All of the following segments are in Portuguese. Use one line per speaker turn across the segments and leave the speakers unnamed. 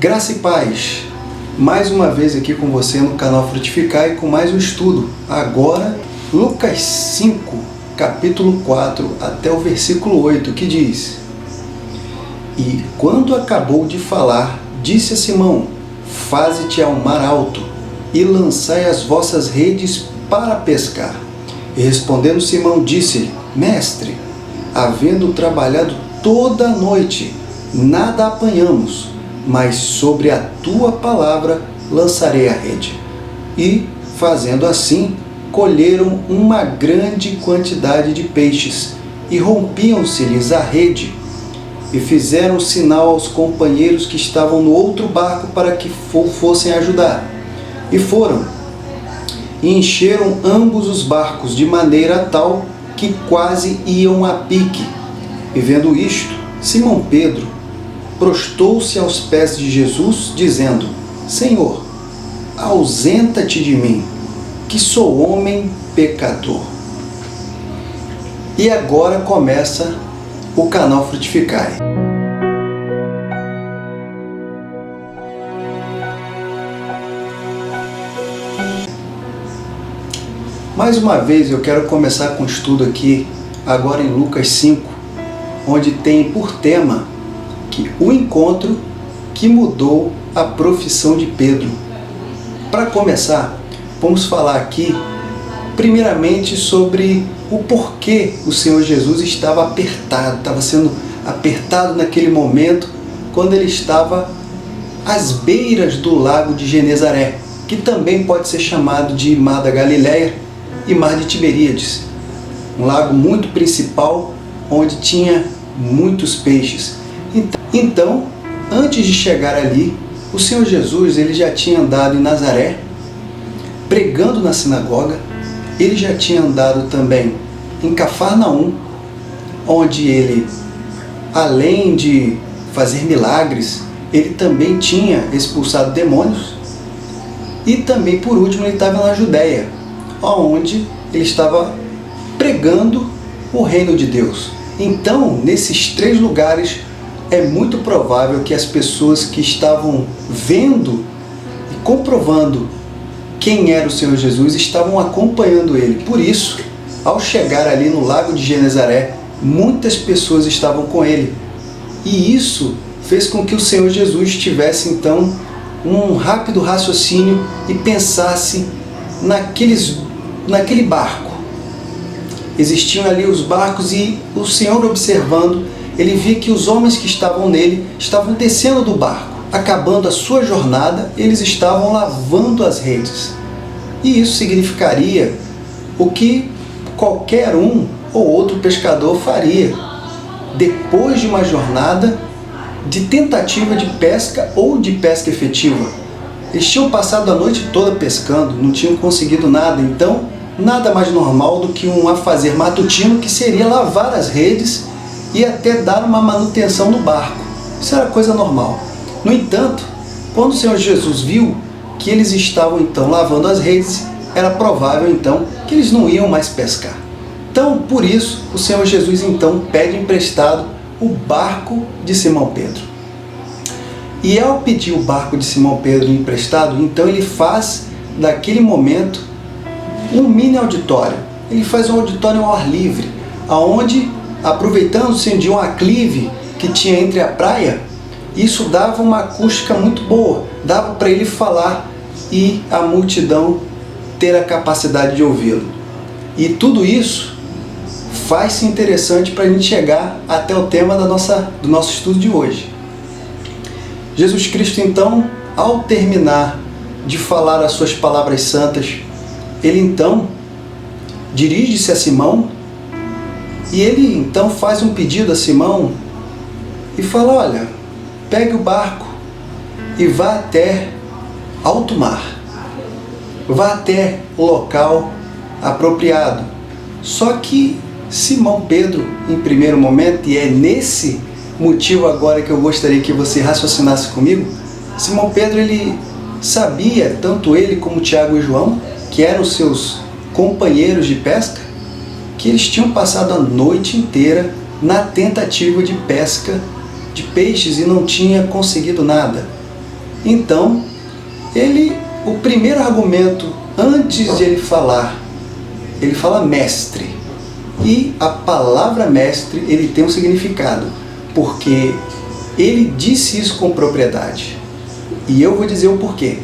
Graça e paz, mais uma vez aqui com você no canal Frutificar e com mais um estudo. Agora, Lucas 5, capítulo 4 até o versículo 8, que diz: E quando acabou de falar, disse a Simão: Faze-te ao mar alto e lançai as vossas redes para pescar. E respondendo Simão, disse-lhe: Mestre, havendo trabalhado toda a noite, nada apanhamos, mas sobre a tua palavra lançarei a rede. E, fazendo assim, colheram uma grande quantidade de peixes, e rompiam-se-lhes a rede, e fizeram sinal aos companheiros que estavam no outro barco para que fossem ajudar. E foram, e encheram ambos os barcos, de maneira tal que quase iam a pique. E vendo isto, Simão Pedro prostou-se aos pés de Jesus, dizendo: Senhor, ausenta-te de mim, que sou homem pecador. E agora começa o canal Frutificar. Mais uma vez eu quero começar com o estudo aqui, agora em Lucas 5, onde tem por tema que o encontro que mudou a profissão de Pedro. Para começar, vamos falar aqui primeiramente sobre o porquê o Senhor Jesus estava sendo apertado naquele momento, quando ele estava às beiras do lago de Genezaré, que também pode ser chamado de Mar da Galileia e Mar de Tiberíades, um lago muito principal, onde tinha muitos peixes. Então, antes de chegar ali, o Senhor Jesus ele já tinha andado em Nazaré, pregando na sinagoga. Ele já tinha andado também em Cafarnaum, onde ele, além de fazer milagres, ele também tinha expulsado demônios. E também, por último, ele estava na Judéia, onde ele estava pregando o reino de Deus. Então, nesses três lugares, é muito provável que as pessoas que estavam vendo e comprovando quem era o Senhor Jesus estavam acompanhando ele. Por isso, ao chegar ali no lago de Genezaré, muitas pessoas estavam com ele. E isso fez com que o Senhor Jesus tivesse então um rápido raciocínio e pensasse naquele barco. Existiam ali os barcos e o Senhor, observando, ele via que os homens que estavam nele estavam descendo do barco. Acabando a sua jornada, eles estavam lavando as redes. E isso significaria o que qualquer um ou outro pescador faria depois de uma jornada de tentativa de pesca ou de pesca efetiva. Eles tinham passado a noite toda pescando, não tinham conseguido nada, então nada mais normal do que um afazer matutino, que seria lavar as redes e até dar uma manutenção no barco. Isso era coisa normal. No entanto, quando o Senhor Jesus viu que eles estavam então lavando as redes, era provável então que eles não iam mais pescar. Então, por isso, o Senhor Jesus então pede emprestado o barco de Simão Pedro. E ao pedir o barco de Simão Pedro emprestado, então ele faz daquele momento um mini auditório. Ele faz um auditório ao ar livre, aonde, aproveitando-se de um aclive que tinha entre a praia, isso dava uma acústica muito boa, dava para ele falar e a multidão ter a capacidade de ouvi-lo. E tudo isso faz-se interessante para a gente chegar até o tema do nosso estudo de hoje. Jesus Cristo, então, ao terminar de falar as suas palavras santas, ele então dirige-se a Simão e ele então faz um pedido a Simão e fala: olha, pegue o barco e vá até alto mar, vá até o local apropriado. Só que Simão Pedro, em primeiro momento, e é nesse motivo agora que eu gostaria que você raciocinasse comigo, Simão Pedro, ele sabia, tanto ele como Tiago e João, que eram seus companheiros de pesca, que eles tinham passado a noite inteira na tentativa de pesca de peixes e não tinha conseguido nada. Então, o primeiro argumento, antes de ele fala mestre. E a palavra mestre, ele tem um significado, porque ele disse isso com propriedade. E eu vou dizer o porquê.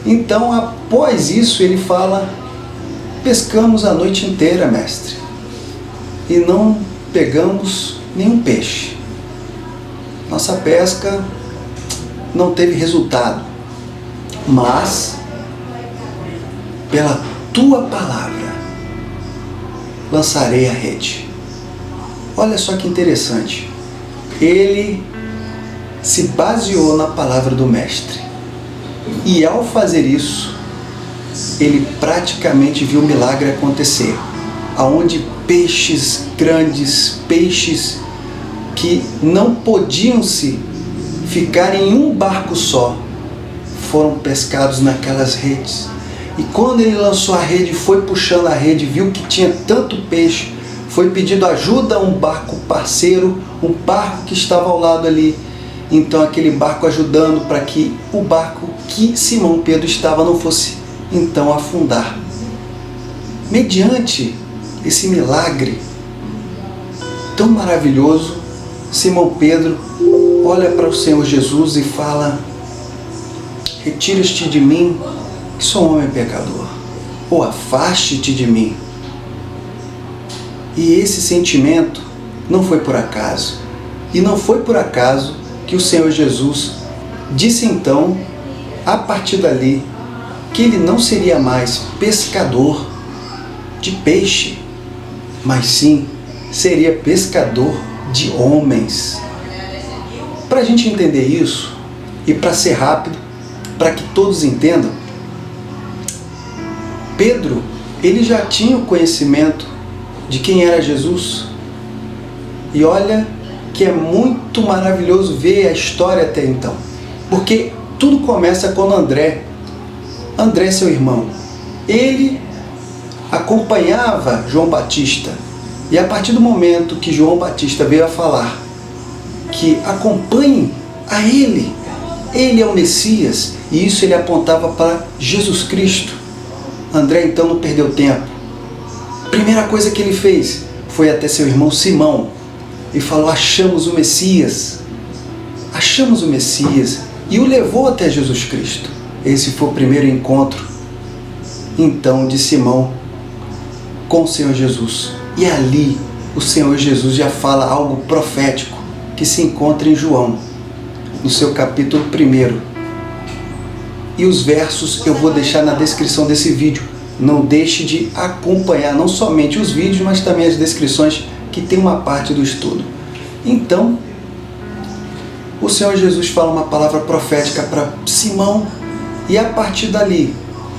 Então, após isso, ele fala: pescamos a noite inteira, mestre, e não pegamos nenhum peixe. Nossa pesca não teve resultado, mas pela tua palavra lançarei a rede. Olha só que interessante. Ele se baseou na palavra do mestre. E ao fazer isso, ele praticamente viu o milagre acontecer, aonde peixes grandes, peixes que não podiam se ficar em um barco só, foram pescados naquelas redes. E quando ele lançou a rede, foi puxando a rede, viu que tinha tanto peixe, foi pedindo ajuda a um barco parceiro, um barco que estava ao lado ali. Então aquele barco ajudando para que o barco que Simão Pedro estava não fosse então afundar. Mediante esse milagre tão maravilhoso, Simão Pedro olha para o Senhor Jesus e fala: retira-te de mim, que sou um homem pecador, ou afaste-te de mim. E esse sentimento não foi por acaso. E não foi por acaso que o Senhor Jesus disse então, a partir dali, que ele não seria mais pescador de peixe, mas sim seria pescador de homens. Para a gente entender isso, e para ser rápido, para que todos entendam, Pedro, ele já tinha o conhecimento de quem era Jesus. E olha que é muito maravilhoso ver a história até então. Porque tudo começa quando André, seu irmão, ele acompanhava João Batista. E a partir do momento que João Batista veio a falar que acompanhem a ele é o Messias, e isso ele apontava para Jesus Cristo. André então não perdeu tempo. Primeira coisa que ele fez foi até seu irmão Simão e falou: achamos o Messias, e o levou até Jesus Cristo. Esse foi o primeiro encontro então de Simão com o Senhor Jesus. E ali o Senhor Jesus já fala algo profético que se encontra em João, no seu capítulo 1. E os versos eu vou deixar na descrição desse vídeo. Não deixe de acompanhar não somente os vídeos, mas também as descrições, que tem uma parte do estudo. Então, o Senhor Jesus fala uma palavra profética para Simão, e a partir dali,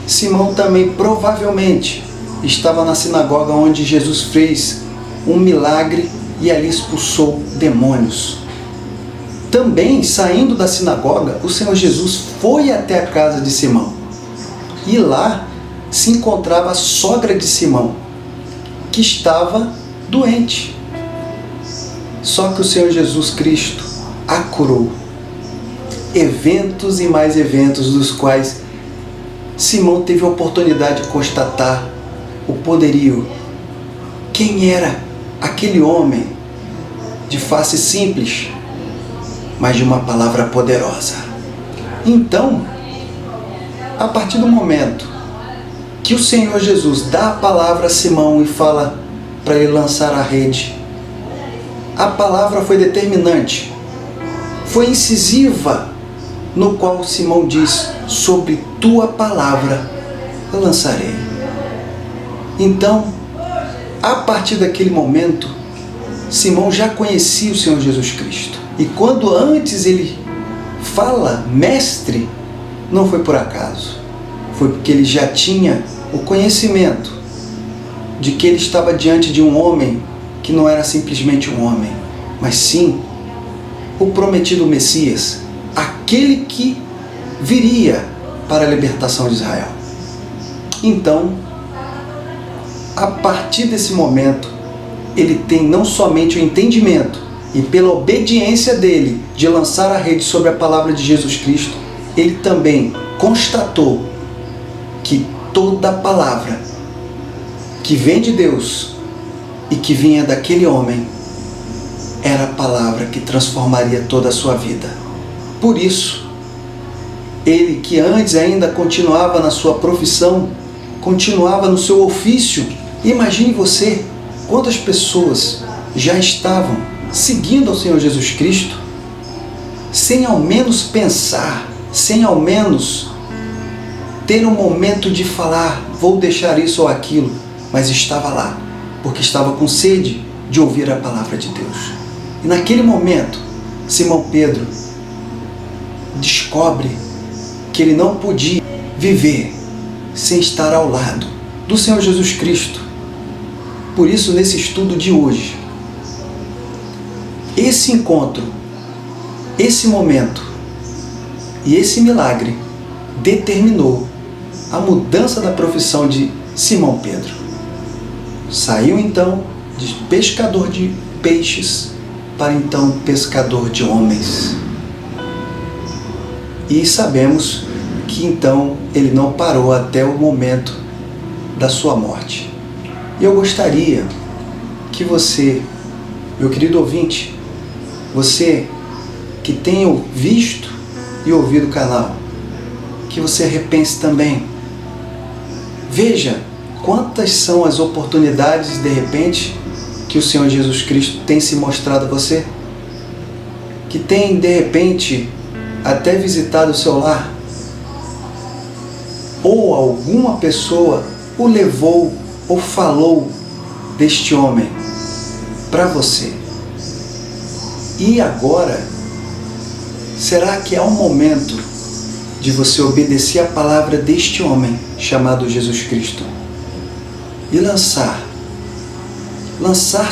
Simão também provavelmente estava na sinagoga onde Jesus fez um milagre e ali expulsou demônios. Também, saindo da sinagoga, o Senhor Jesus foi até a casa de Simão. E lá se encontrava a sogra de Simão, que estava doente. Só que o Senhor Jesus Cristo a curou. Eventos e mais eventos, dos quais Simão teve a oportunidade de constatar o poderio. Quem era aquele homem de face simples, mas de uma palavra poderosa? Então, a partir do momento que o Senhor Jesus dá a palavra a Simão e fala para ele lançar a rede, a palavra foi determinante, foi incisiva, no qual Simão diz: sobre tua palavra eu lançarei. Então, a partir daquele momento, Simão já conhecia o Senhor Jesus Cristo. E quando antes ele fala mestre, não foi por acaso. Foi porque ele já tinha o conhecimento de que ele estava diante de um homem que não era simplesmente um homem, mas sim o prometido Messias, aquele que viria para a libertação de Israel. Então, a partir desse momento, ele tem não somente o entendimento, e pela obediência dele de lançar a rede sobre a palavra de Jesus Cristo, ele também constatou que toda palavra que vem de Deus e que vinha daquele homem era a palavra que transformaria toda a sua vida. Por isso, ele que antes ainda continuava na sua profissão, continuava no seu ofício, imagine você quantas pessoas já estavam seguindo ao Senhor Jesus Cristo, sem ao menos pensar, sem ao menos ter um momento de falar, vou deixar isso ou aquilo, mas estava lá, porque estava com sede de ouvir a palavra de Deus. E naquele momento, Simão Pedro descobre que ele não podia viver sem estar ao lado do Senhor Jesus Cristo. Por isso, nesse estudo de hoje, esse encontro, esse momento e esse milagre determinou a mudança da profissão de Simão Pedro. Saiu então de pescador de peixes para então pescador de homens. E sabemos que então ele não parou até o momento da sua morte. E eu gostaria que você, meu querido ouvinte, você que tem visto e ouvido o canal, que você repense também. Veja quantas são as oportunidades, de repente, que o Senhor Jesus Cristo tem se mostrado a você, que tem, de repente, até visitado o seu lar, ou alguma pessoa o levou ou falou deste homem para você. E agora, será que é um momento de você obedecer a palavra deste homem chamado Jesus Cristo e lançar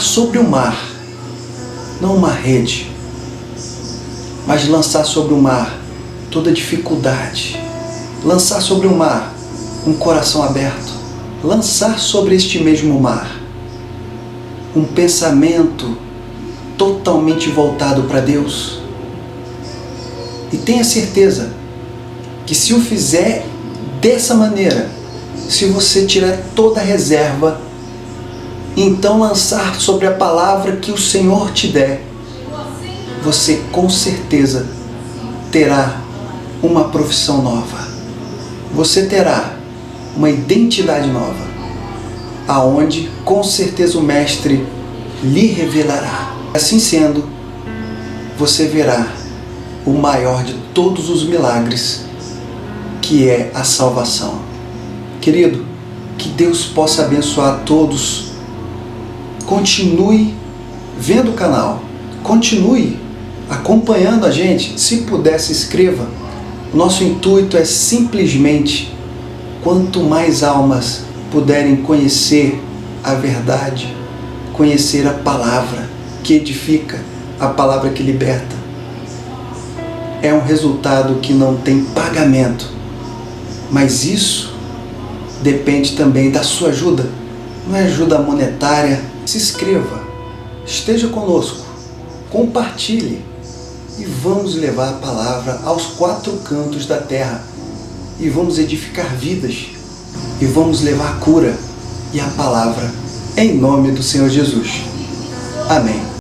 sobre o mar, não uma rede, mas lançar sobre o mar toda dificuldade, lançar sobre o mar um coração aberto, lançar sobre este mesmo mar um pensamento totalmente voltado para Deus. E tenha certeza que se o fizer dessa maneira, se você tirar toda a reserva, então lançar sobre a palavra que o Senhor te der, você com certeza terá uma profissão nova. Você terá uma identidade nova, aonde com certeza o Mestre lhe revelará. Assim sendo, você verá o maior de todos os milagres, que é a salvação. Querido, que Deus possa abençoar a todos. Continue vendo o canal, continue acompanhando a gente. Se puder, se inscreva. Nosso intuito é simplesmente, quanto mais almas puderem conhecer a verdade, conhecer a palavra que edifica, a palavra que liberta, é um resultado que não tem pagamento, mas isso depende também da sua ajuda. Não é ajuda monetária. Se inscreva, esteja conosco, compartilhe e vamos levar a palavra aos 4 cantos da terra e vamos edificar vidas e vamos levar a cura e a palavra em nome do Senhor Jesus. Amém.